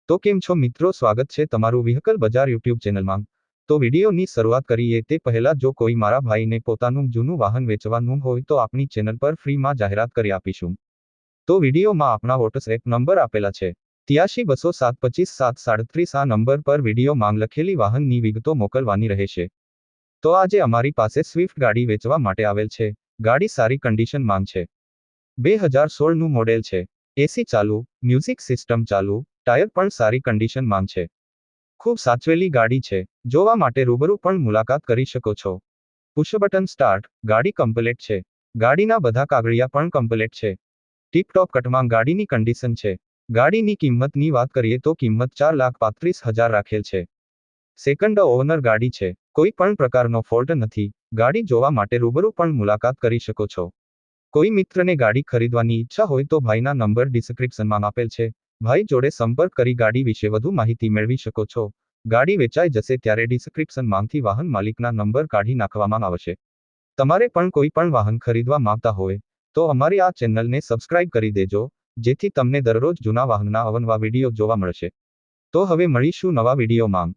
તો કેમ છો મિત્રો, સ્વાગત છે તમારું વ્હીકલ બજાર યુટ્યુબ ચેનલમાં। તો વિડીયોની શરૂઆત કરીએ તે પહેલા જો કોઈ મારા ભાઈને પોતાનું જૂનું વાહન વેચવાનું હોય તો આપણી ચેનલ પર ફ્રીમાં જાહેરાત કરી આપીશું। તો વિડીયોમાં આપણા વોટ્સએપ નંબર આપેલા છે 8320725737 આ નંબર પર વિડીયો માંગ લખેલી વાહનની વિગતો મોકલવાની રહેશે। તો આજે અમારી પાસે સ્વિફ્ટ ગાડી વેચવા માટે આવેલ છે। ગાડી સારી કન્ડિશન માંગ છે। 2016નું મોડેલ છે। એસી ચાલુ, મ્યુઝિક સિસ્ટમ ચાલુ, ટાયર પણ સારી કન્ડિશન માંગ છે। ખૂબ સાચવેલી ગાડી છે। જોવા માટે રૂબરૂ પણ મુલાકાત કરી શકો છો। પુશ બટન સ્ટાર્ટ, ગાડી કમ્પ્લેટ છે। ગાડીના બધા કાગળિયા પણ કમ્પ્લેટ છે। ટીપટોપ કટમાં ગાડીની કન્ડિશન છે। ગાડીની કિંમતની વાત કરીએ તો કિંમત 4,35,000 રાખેલ છે। સેકન્ડ ઓનર ગાડી છે। કોઈ પણ પ્રકારનો ફોલ્ટ નથી। ગાડી જોવા માટે રૂબરૂ પણ મુલાકાત કરી શકો છો। કોઈ મિત્રને ગાડી ખરીદવાની ઈચ્છા હોય તો ભાઈના નંબર ડિસ્ક્રિપ્શનમાં આપેલ છે। ભાઈ જોડે સંપર્ક કરી ગાડી વિશે વધુ માહિતી મેળવી શકો છો। ગાડી વેચાઈ જશે ત્યારે ડિસ્ક્રિપ્શનમાંથી વાહન માલિકના નંબર કાઢી નાખવામાં આવશે। તમારે પણ કોઈ પણ વાહન ખરીદવા માંગતા હોય તો અમારી આ ચેનલને સબસ્ક્રાઇબ કરી દેજો, જેથી તમને દરરોજ જૂના વાહનના અવનવા વિડીયો જોવા મળશે। તો હવે મળીશું નવા વિડીયોમાં।